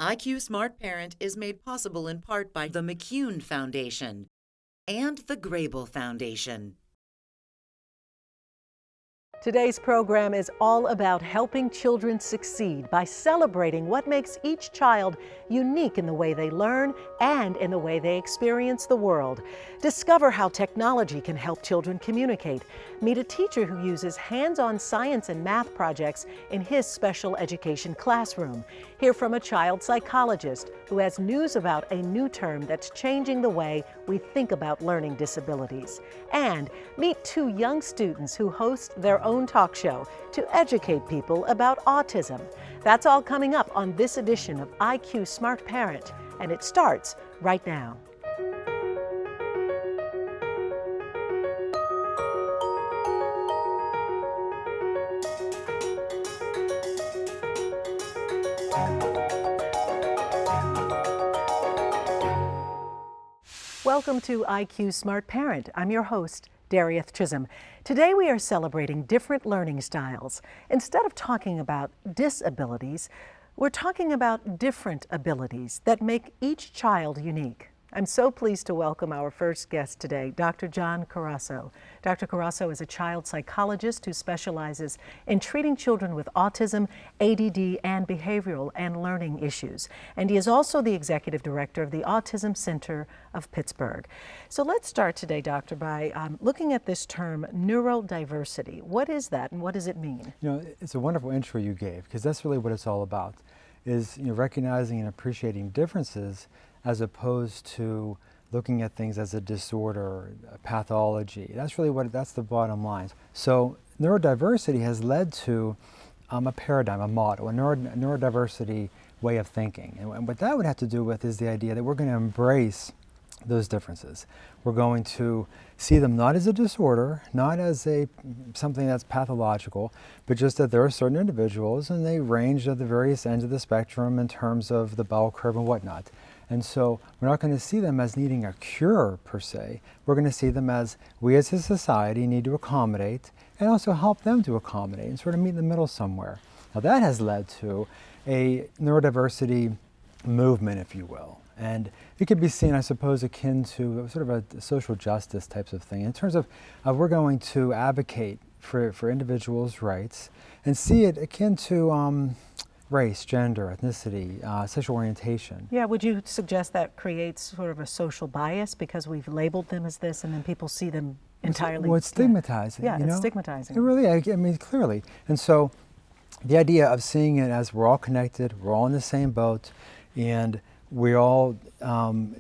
IQ Smart Parent is made possible in part by the McCune Foundation and the Grable Foundation. Today's program is all about helping children succeed by celebrating what makes each child unique in the way they learn and in the way they experience the world. Discover how technology can help children communicate. Meet a teacher who uses hands-on science and math projects in his special education classroom. Hear from a child psychologist who has news about a new term that's changing the way we think about learning disabilities. And meet two young students who host their own talk show to educate people about autism. That's all coming up on this edition of IQ Smart Parent, and it starts right now. Welcome to IQ Smart Parent. I'm your host, Darieth Chisholm. Today we are celebrating different learning styles. Instead of talking about disabilities, we're talking about different abilities that make each child unique. I'm so pleased to welcome our first guest today, Dr. John Carasso. Dr. Carasso is a child psychologist who specializes in treating children with autism, ADD, and behavioral and learning issues. And he is also the executive director of the Autism Center of Pittsburgh. So let's start today, Doctor, by looking at this term neurodiversity. What is that and what does it mean? You know, it's a wonderful intro you gave, because that's really what it's all about, is recognizing and appreciating differences as opposed to looking at things as a disorder, a pathology. That's really that's the bottom line. So neurodiversity has led to a paradigm, a model, a neurodiversity way of thinking. And what that would have to do with is the idea that we're going to embrace those differences. We're going to see them not as a disorder, not as something that's pathological, but just that there are certain individuals and they range at the various ends of the spectrum in terms of the bell curve and whatnot. And so we're not going to see them as needing a cure per se. We're going to see them as we as a society need to accommodate and also help them to accommodate and sort of meet in the middle somewhere. Now that has led to a neurodiversity movement, if you will. And it could be seen, I suppose, akin to sort of a social justice types of thing in terms of we're going to advocate for individuals' rights and see it akin to race, gender, ethnicity, sexual orientation. Yeah, would you suggest that creates sort of a social bias because we've labeled them as this and then people see them entirely? Well, it's stigmatizing. Yeah, it's stigmatizing. It really, I mean, clearly. And so the idea of seeing it as we're all connected, we're all in the same boat, and we all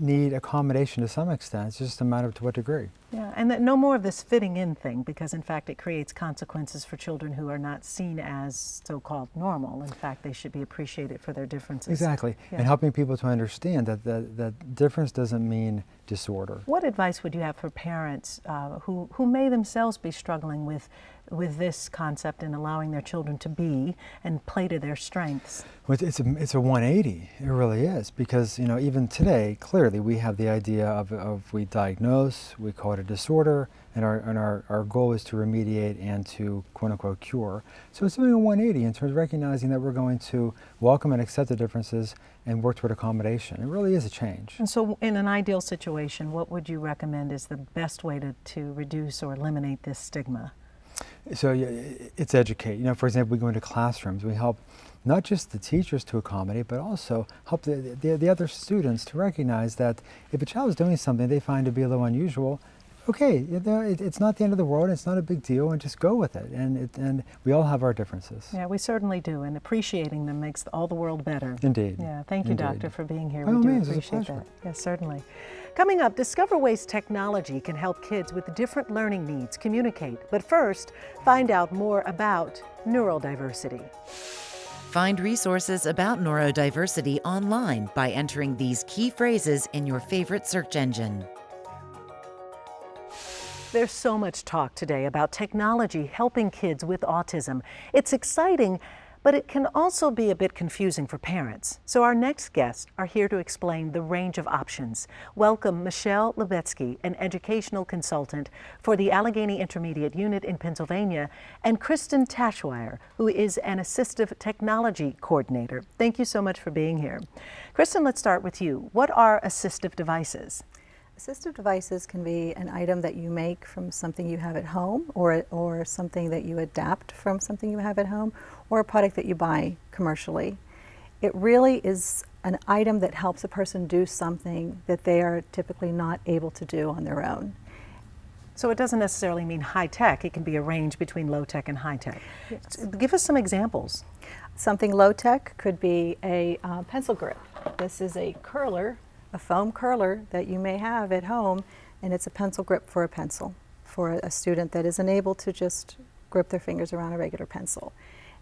need accommodation to some extent. It's just a matter of to what degree. Yeah, and that no more of this fitting in thing, because in fact it creates consequences for children who are not seen as so-called normal. In fact, they should be appreciated for their differences. Exactly, yeah. And helping people to understand that difference doesn't mean disorder. What advice would you have for parents who may themselves be struggling with this concept and allowing their children to be and play to their strengths? Well, it's a 180, it really is, because even today, clearly we have the idea of we diagnose, we call it a disorder, and our goal is to remediate and to quote-unquote cure. So it's doing a 180 in terms of recognizing that we're going to welcome and accept the differences and work toward accommodation. It really is a change. And so in an ideal situation, what would you recommend is the best way to reduce or eliminate this stigma? So it's educate. For example, we go into classrooms, we help not just the teachers to accommodate, but also help the other students to recognize that if a child is doing something they find to be a little unusual, okay, it's not the end of the world, it's not a big deal, and just go with it. And we all have our differences. Yeah, we certainly do, and appreciating them makes all the world better. Indeed. Yeah, thank you, Indeed. Doctor, for being here. By We all do means, appreciate it's a that. pleasure. Yes, certainly. Coming up, discover ways technology can help kids with different learning needs communicate. But first, find out more about neurodiversity. Find resources about neurodiversity online by entering these key phrases in your favorite search engine. There's so much talk today about technology helping kids with autism. It's exciting, But it can also be a bit confusing for parents. So our next guests are here to explain the range of options. Welcome Michelle Lebetsky, an educational consultant for the Allegheny Intermediate Unit in Pennsylvania, and Kristen Tashwire, who is an Assistive Technology coordinator. Thank you so much for being here. Kristen, let's start with you. What are assistive devices? Assistive devices can be an item that you make from something you have at home, or something that you adapt from something you have at home, or a product that you buy commercially. It really is an item that helps a person do something that they are typically not able to do on their own. So it doesn't necessarily mean high-tech. It can be a range between low-tech and high-tech. Yes. Give us some examples. Something low-tech could be a pencil grip. This is a curler, a foam curler that you may have at home, and it's a pencil grip for a pencil for a student that is unable to just grip their fingers around a regular pencil.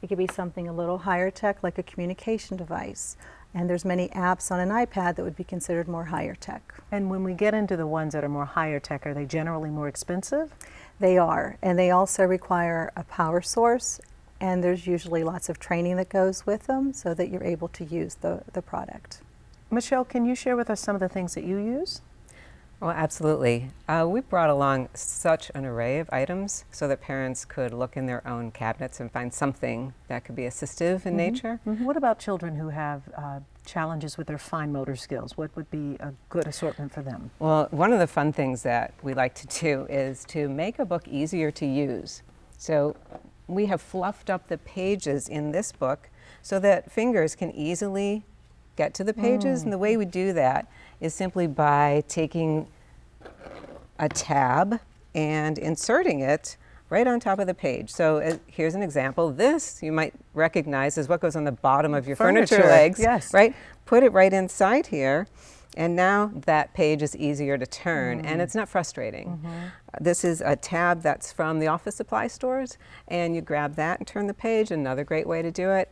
It could be something a little higher tech, like a communication device, and there's many apps on an iPad that would be considered more higher tech. And when we get into the ones that are more higher tech, are they generally more expensive? They are, and they also require a power source, and there's usually lots of training that goes with them so that you're able to use the product. Michelle, can you share with us some of the things that you use? Well, absolutely. We brought along such an array of items so that parents could look in their own cabinets and find something that could be assistive in nature. What about children who have challenges with their fine motor skills? What would be a good assortment for them? Well, one of the fun things that we like to do is to make a book easier to use. So we have fluffed up the pages in this book so that fingers can easily get to the pages, and the way we do that is simply by taking a tab and inserting it right on top of the page. So here's an example. This you might recognize as what goes on the bottom of your furniture legs, yes. right? Put it right inside here, and now that page is easier to turn, and it's not frustrating. This is a tab that's from the office supply stores, and you grab that and turn the page, another great way to do it.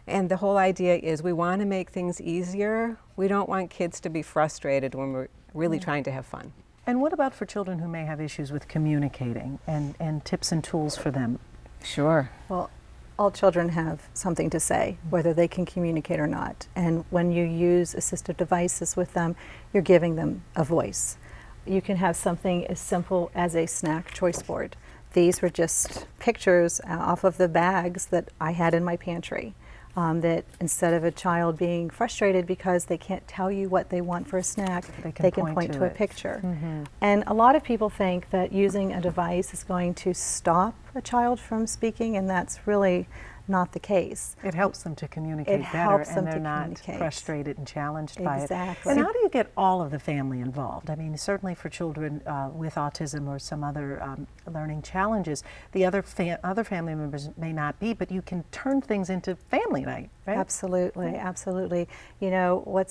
And the whole idea is we want to make things easier. We don't want kids to be frustrated when we're really trying to have fun. And what about for children who may have issues with communicating, and tips and tools for them? Sure. Well, all children have something to say, whether they can communicate or not. And when you use assistive devices with them, you're giving them a voice. You can have something as simple as a snack choice board. These were just pictures off of the bags that I had in my pantry. That instead of a child being frustrated because they can't tell you what they want for a snack, they can point to a picture. And a lot of people think that using a device is going to stop a child from speaking, and that's really not the case. It helps them to communicate better, and they're not frustrated and challenged by it. Exactly. And how do you get all of the family involved? I mean, certainly for children with autism or some other learning challenges, the other family members may not be, but you can turn things into family night, right? Absolutely, absolutely. You know,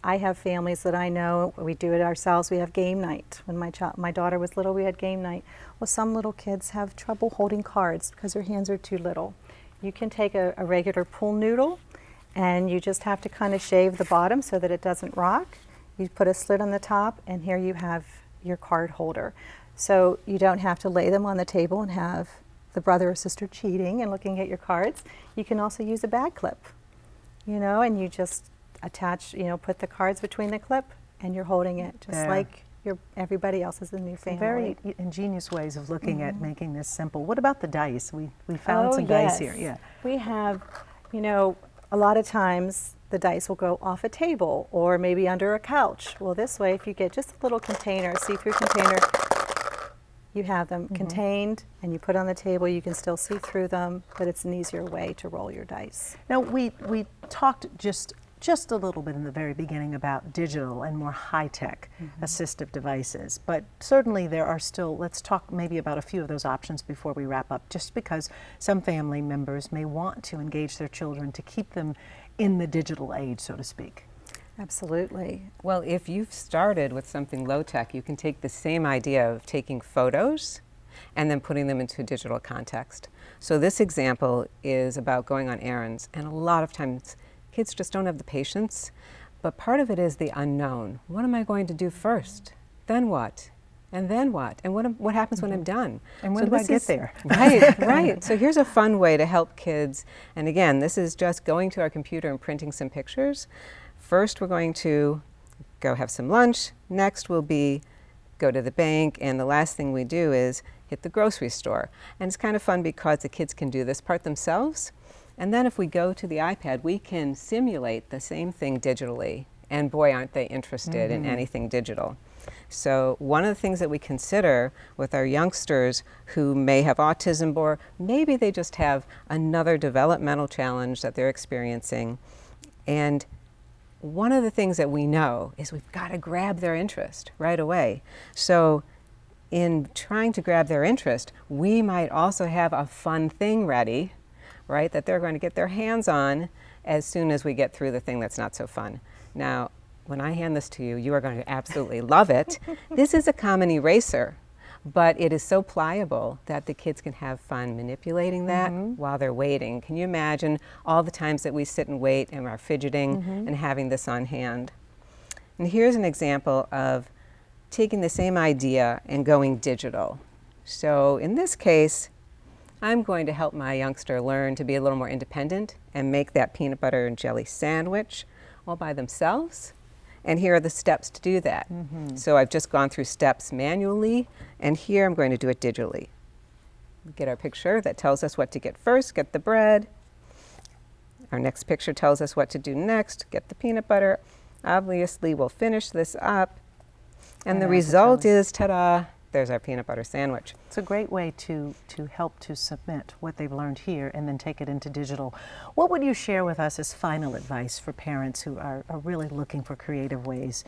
I have families that I know, we do it ourselves, we have game night. When my daughter was little, we had game night. Well, some little kids have trouble holding cards because their hands are too little. You can take a regular pool noodle, and you just have to kind of shave the bottom so that it doesn't rock. You put a slit on the top, and here you have your card holder. So you don't have to lay them on the table and have the brother or sister cheating and looking at your cards. You can also use a bag clip, you know, and you just attach, you know, put the cards between the clip, and you're holding it just like everybody else is in your family. Very ingenious ways of looking at making this simple. What about the dice? We found some dice here. Yeah. We have, you know, a lot of times the dice will go off a table or maybe under a couch. Well, this way, if you get just a little container, a see-through container, you have them contained, and you put on the table, you can still see through them, but it's an easier way to roll your dice. Now, we talked just a little bit in the very beginning about digital and more high-tech assistive devices, but certainly there are still, let's talk maybe about a few of those options before we wrap up, just because some family members may want to engage their children to keep them in the digital age, so to speak. Absolutely. Well, if you've started with something low-tech, you can take the same idea of taking photos and then putting them into a digital context. So this example is about going on errands, and a lot of times kids just don't have the patience, but part of it is the unknown. What am I going to do first? Then what? And then what? And what happens when I'm done? And when do I this get is- there? Right, right. So here's a fun way to help kids. And again, this is just going to our computer and printing some pictures. First, we're going to go have some lunch. Next will be go to the bank. And the last thing we do is hit the grocery store. And it's kind of fun because the kids can do this part themselves. And then if we go to the iPad, we can simulate the same thing digitally. And boy, aren't they interested in anything digital. So one of the things that we consider with our youngsters who may have autism, or maybe they just have another developmental challenge that they're experiencing. And one of the things that we know is we've got to grab their interest right away. So in trying to grab their interest, we might also have a fun thing ready, right, that they're going to get their hands on as soon as we get through the thing that's not so fun. Now, when I hand this to you, you are going to absolutely love it. This is a common eraser, but it is so pliable that the kids can have fun manipulating that while they're waiting. Can you imagine all the times that we sit and wait and are fidgeting and having this on hand? And here's an example of taking the same idea and going digital. So in this case, I'm going to help my youngster learn to be a little more independent and make that peanut butter and jelly sandwich all by themselves. And here are the steps to do that. So I've just gone through steps manually, and here I'm going to do it digitally. We get our picture that tells us what to get first, get the bread. Our next picture tells us what to do next, get the peanut butter. Obviously, we'll finish this up. And the result is, ta-da, there's our peanut butter sandwich. It's a great way to help to submit what they've learned here and then take it into digital. What would you share with us as final advice for parents who are really looking for creative ways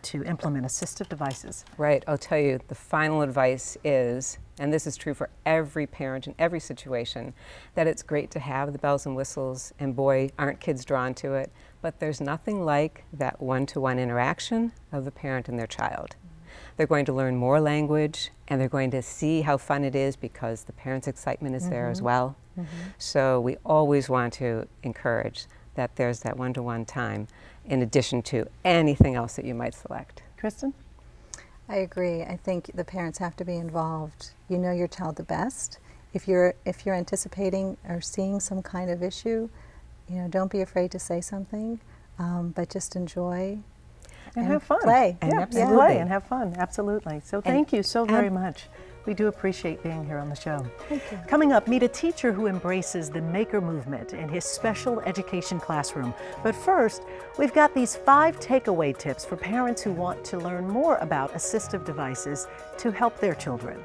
to implement assistive devices? Right, I'll tell you, the final advice is, and this is true for every parent in every situation, that it's great to have the bells and whistles, and boy, aren't kids drawn to it, but there's nothing like that one-to-one interaction of the parent and their child. They're going to learn more language, and they're going to see how fun it is because the parent's excitement is there as well. So we always want to encourage that there's that one-to-one time in addition to anything else that you might select. Kristen? I agree. I think the parents have to be involved. You know your child the best. If you're anticipating or seeing some kind of issue, don't be afraid to say something, but just enjoy. And have fun. Play. And Yeah, absolutely. play and have fun. Absolutely. So thank you so very much. We do appreciate being here on the show. Thank you. Coming up, meet a teacher who embraces the maker movement in his special education classroom. But first, we've got these 5 takeaway tips for parents who want to learn more about assistive devices to help their children.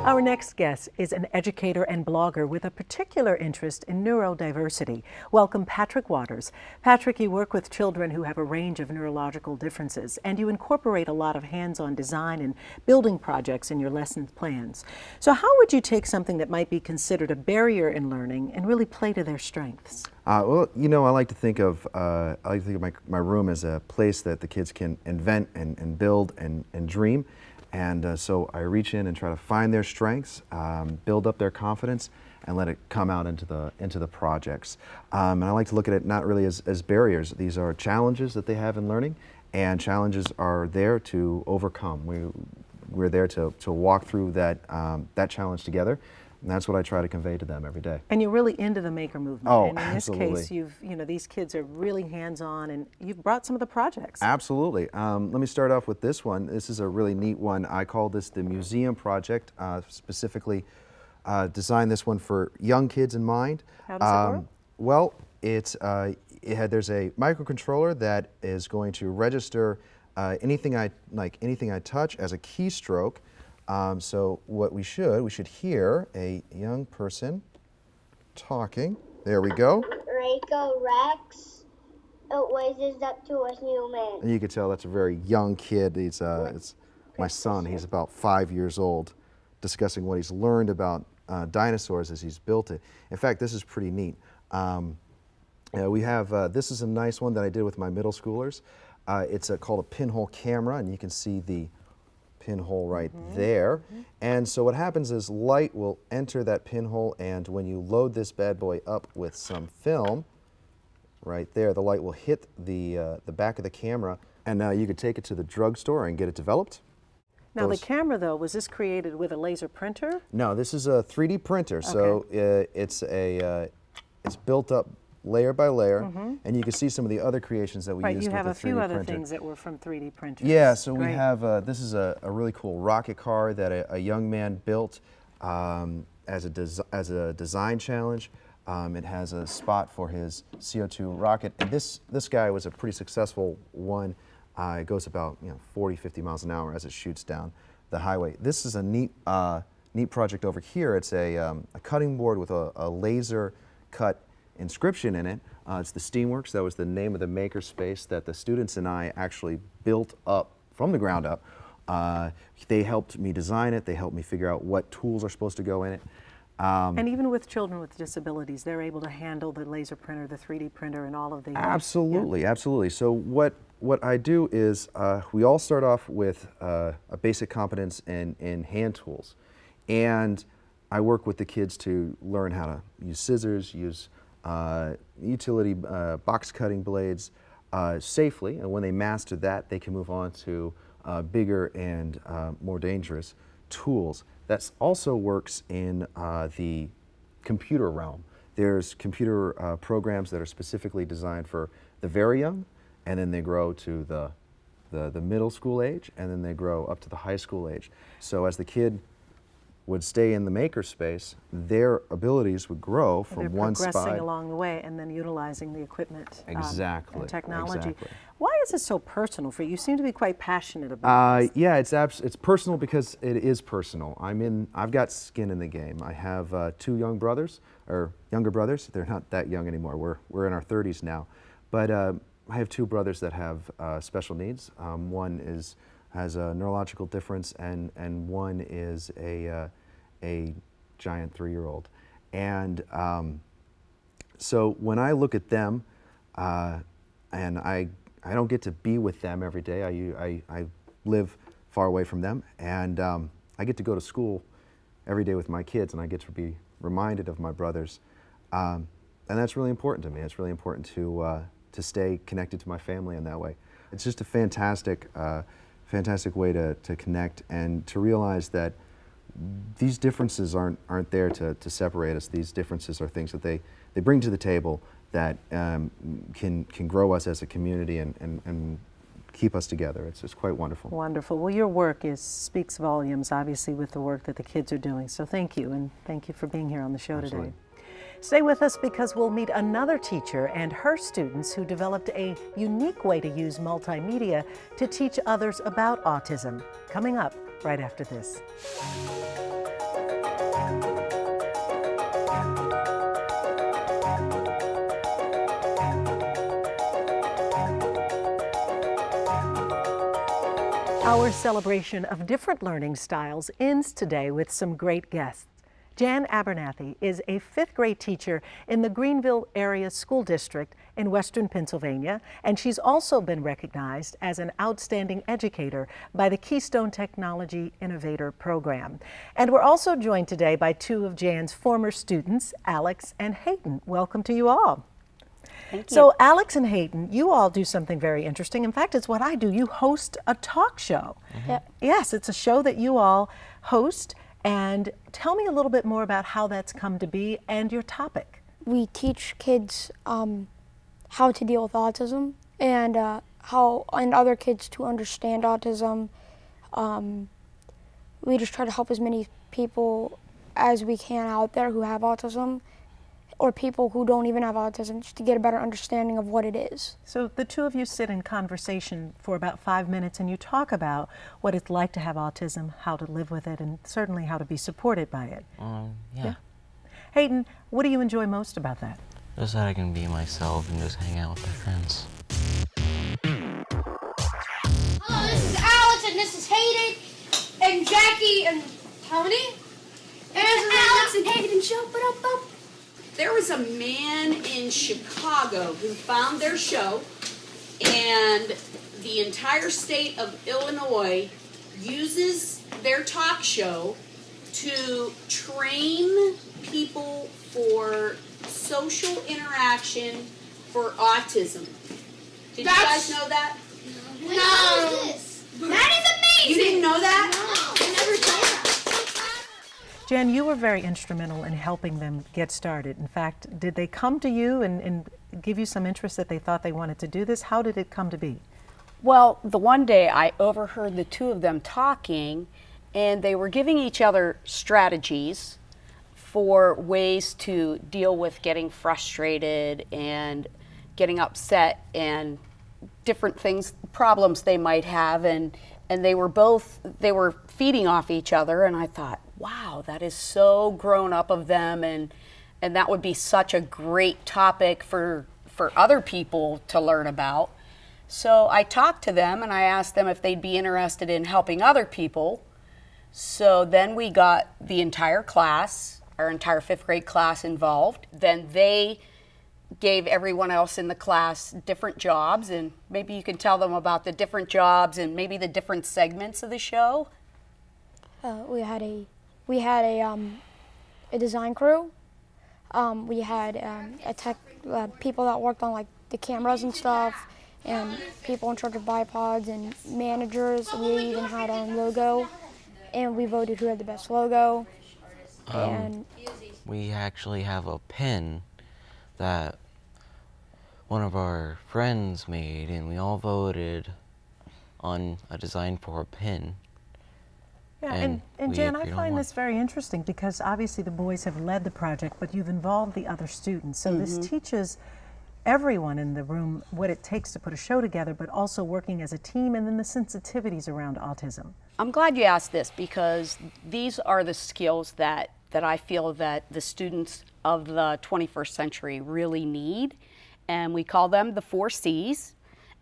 Our next guest is an educator and blogger with a particular interest in neurodiversity. Welcome, Patrick Waters. Patrick, you work with children who have a range of neurological differences, and you incorporate a lot of hands-on design and building projects in your lesson plans. So how would you take something that might be considered a barrier in learning and really play to their strengths? Well, I like to think of my room as a place that the kids can invent and build and dream. And so I reach in and try to find their strengths, build up their confidence, and let it come out into the projects. And I like to look at it not really as barriers. These are challenges that they have in learning, and challenges are there to overcome. We're there to walk through that challenge together. And that's what I try to convey to them every day. And you're really into the maker movement. Oh, and in absolutely. this case, these kids are really hands-on, and you've brought some of the projects. Absolutely. Let me start off with this one. This is a really neat one. I call this the Museum Project, specifically designed this one for young kids in mind. How does it work? Well, there's a microcontroller that is going to register anything I touch as a keystroke. So what we should hear a young person talking. There we go. Draco Rex, it raises up to a human. And you can tell that's a very young kid. It's my son. He's about 5 years old, discussing what he's learned about dinosaurs as he's built it. In fact, this is pretty neat. We have, this is a nice one that I did with my middle schoolers. It's called a pinhole camera, and you can see the pinhole right there. And so what happens is light will enter that pinhole, and when you load this bad boy up with some film, right there, the light will hit the back of the camera, and now you could take it to the drugstore and get it developed. Now the camera, though, was this created with a laser printer? No, this is a 3D printer, so it's built up layer by layer, and you can see some of the other creations that we used with the 3D printer. Right, you have a few other things that were from 3D printers. Yeah, so we have, this is a really cool rocket car that a young man built as a design challenge. It has a spot for his CO2 rocket, and this guy was a pretty successful one. It goes about 40, 50 miles an hour as it shoots down the highway. This is a neat project over here. It's a cutting board with a laser cut inscription in it. It's the Steamworks. That was the name of the makerspace that the students and I actually built up from the ground up. They helped me design it. They helped me figure out what tools are supposed to go in it. And even with children with disabilities, they're able to handle the laser printer, the 3D printer, and all of the... Absolutely, absolutely. So what I do is we all start off with a basic competence in hand tools. And I work with the kids to learn how to use scissors, use utility box cutting blades safely. And when they master that, they can move on to bigger and more dangerous tools. That also works in the computer realm. There's computer programs that are specifically designed for the very young, and then they grow to the middle school age, and then they grow up to the high school age. So as the kid would stay in the makerspace, their abilities would grow from one spot. They're progressing along the way and then utilizing the equipment and technology. Exactly. Why is this so personal for you? You seem to be quite passionate about this. Yeah, it's personal because it is personal. I've got skin in the game. I have two younger brothers. They're not that young anymore. We're in our 30s now. But I have two brothers that have special needs. One has a neurological difference, and one is a giant 3-year-old. And so when I look at them, and I don't get to be with them every day. I live far away from them, and I get to go to school every day with my kids, and I get to be reminded of my brothers, and that's really important to me. It's really important to stay connected to my family in that way. It's just a fantastic way to connect and to realize that these differences aren't there to separate us. These differences are things that they bring to the table that can grow us as a community and keep us together. It's just quite wonderful. Wonderful. Well, your work speaks volumes, obviously, with the work that the kids are doing. So thank you, and thank you for being here on the show today. Stay with us because we'll meet another teacher and her students who developed a unique way to use multimedia to teach others about autism. Coming up right after this. Our celebration of different learning styles ends today with some great guests. Jan Abernathy is a 5th grade teacher in the Greenville Area School District in Western Pennsylvania, and she's also been recognized as an outstanding educator by the Keystone Technology Innovator Program. And we're also joined today by two of Jan's former students, Alex and Hayden. Welcome to you all. Thank you. So Alex and Hayden, you all do something very interesting. In fact, it's what I do. You host a talk show. Yep. Yes, it's a show that you all host. And tell me a little bit more about how that's come to be and your topic. We teach kids how to deal with autism and other kids to understand autism. We just try to help as many people as we can out there who have autism, or people who don't even have autism, just to get a better understanding of what it is. So the two of you sit in conversation for about 5 minutes and you talk about what it's like to have autism, how to live with it, and certainly how to be supported by it. Yeah. Hayden, what do you enjoy most about that? Just that I can be myself and just hang out with my friends. Hello, this is Alex and this is Hayden and Jackie and Tony. And this is Alex and Hayden show. there was a man in Chicago who found their show, and the entire state of Illinois uses their talk show to train people for social interaction for autism. Did you guys know that? No. That is amazing. You didn't know that? No. I never saw that. Jen, you were very instrumental in helping them get started. In fact, did they come to you and give you some interest that they thought they wanted to do this? How did it come to be? Well, the one day I overheard the two of them talking, and they were giving each other strategies for ways to deal with getting frustrated and getting upset and different things, problems they might have, and they were feeding off each other, and I thought, wow, that is so grown up of them, and that would be such a great topic for other people to learn about. So I talked to them and I asked them if they'd be interested in helping other people. So then we got the entire class, our entire 5th grade class involved. Then they gave everyone else in the class different jobs, and maybe you can tell them about the different jobs and maybe the different segments of the show. We had a design crew. We had a tech people that worked on like the cameras and stuff, and people in charge of bipods and managers. We even had our own logo, and we voted who had the best logo. And we actually have a pin that one of our friends made, and we all voted on a design for a pin. Yeah, and Jen, I find this very interesting because obviously the boys have led the project, but you've involved the other students. So this teaches everyone in the room what it takes to put a show together, but also working as a team, and then the sensitivities around autism. I'm glad you asked this because these are the skills that I feel that the students of the 21st century really need, and we call them the 4 C's,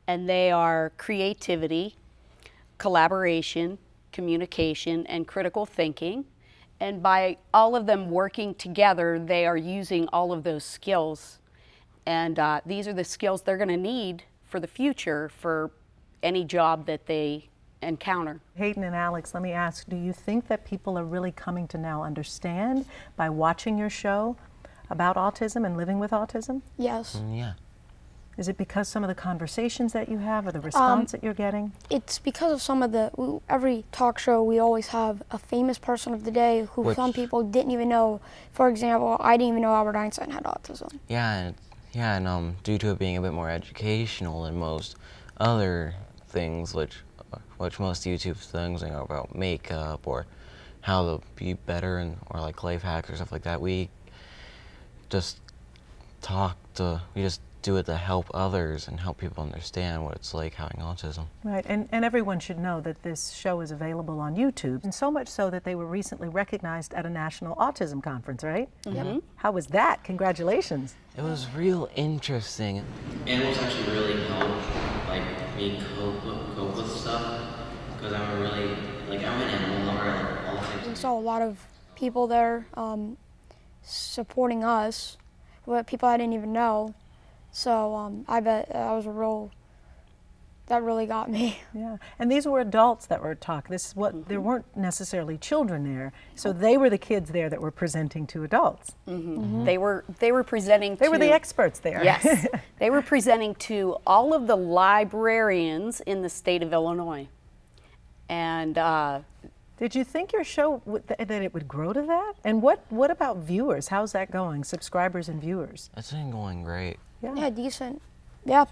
and they are creativity, collaboration, communication, and critical thinking. And by all of them working together, they are using all of those skills. And these are the skills they're going to need for the future for any job that they encounter. Hayden and Alex, let me ask, do you think that people are really coming to now understand by watching your show about autism and living with autism? yes. Yeah. Is it because some of the conversations that you have or the response that you're getting? It's because of some of every talk show we always have a famous person of the day who some people didn't even know. For example, I didn't even know Albert Einstein had autism. Yeah, and due to it being a bit more educational than most other things, which most YouTube things are about makeup or how to be better and or like life hacks or stuff like that, we just do it to help others and help people understand what it's like having autism. Right, and everyone should know that this show is available on YouTube, and so much so that they were recently recognized at a national autism conference, right? Mm-hmm. How was that? Congratulations. It was real interesting. Animals actually really help me cope with stuff, because I'm an animal lover, I like all types. We saw a lot of people there supporting us, people I didn't even know. So I bet that really got me. Yeah, and these were adults that were talking. There weren't necessarily children there, so they were the kids there that were presenting to adults. They were presenting They were the experts there. Yes, they were presenting to all of the librarians in the state of Illinois. And did you think your show that it would grow to that? And what about viewers? How's that going? Subscribers and viewers? It's been going great. Yeah, decent. Yeah,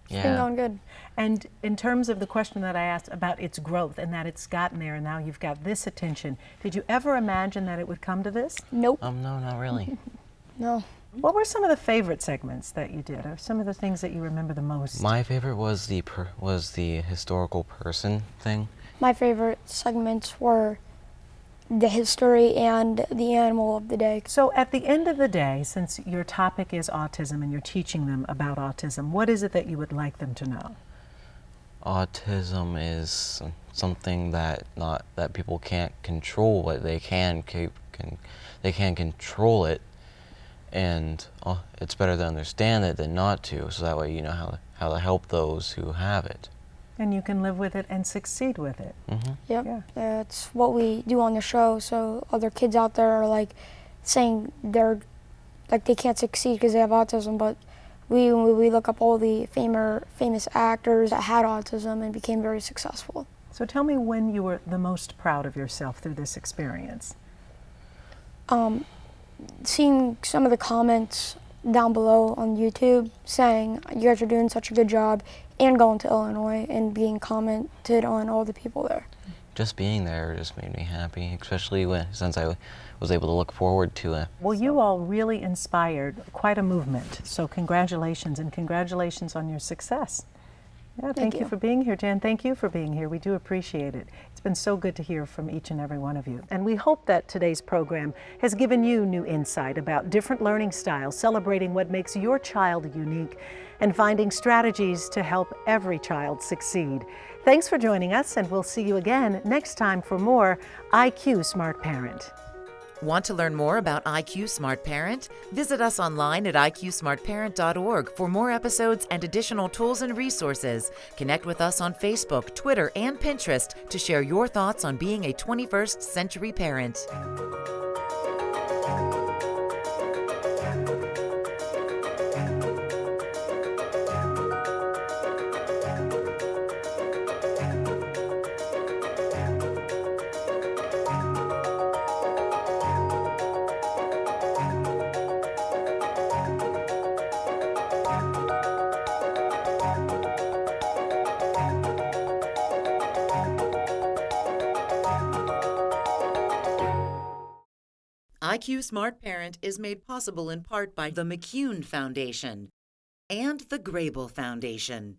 it's been going good. And in terms of the question that I asked about its growth and that it's gotten there and now you've got this attention, did you ever imagine that it would come to this? Nope. No, not really. No. What were some of the favorite segments that you did, or some of the things that you remember the most? My favorite was the historical person thing. My favorite segments were the history and the animal of the day. So at the end of the day, since your topic is autism and you're teaching them about autism, what is it that you would like them to know? Autism is something that people can't control, but they can control it, and it's better to understand it than not to, so that way you know how to help those who have it. And you can live with it and succeed with it. Mm-hmm. Yep. Yeah. That's what we do on the show. So other kids out there are like saying they can't succeed because they have autism, but we look up all the famous actors that had autism and became very successful. So tell me when you were the most proud of yourself through this experience. Seeing some of the comments down below on YouTube saying you guys are doing such a good job, and going to Illinois and being commented on all the people there. Just being there just made me happy, especially since I was able to look forward to it. Well, you all really inspired quite a movement, so congratulations, and congratulations on your success. Yeah, thank you for being here, Jan. Thank you for being here. We do appreciate it. It's been so good to hear from each and every one of you. And we hope that today's program has given you new insight about different learning styles, celebrating what makes your child unique, and finding strategies to help every child succeed. Thanks for joining us, and we'll see you again next time for more IQ Smart Parent. Want to learn more about IQ Smart Parent? Visit us online at iqsmartparent.org for more episodes and additional tools and resources. Connect with us on Facebook, Twitter, and Pinterest to share your thoughts on being a 21st century parent. IQ Smart Parent is made possible in part by the McCune Foundation and the Grable Foundation.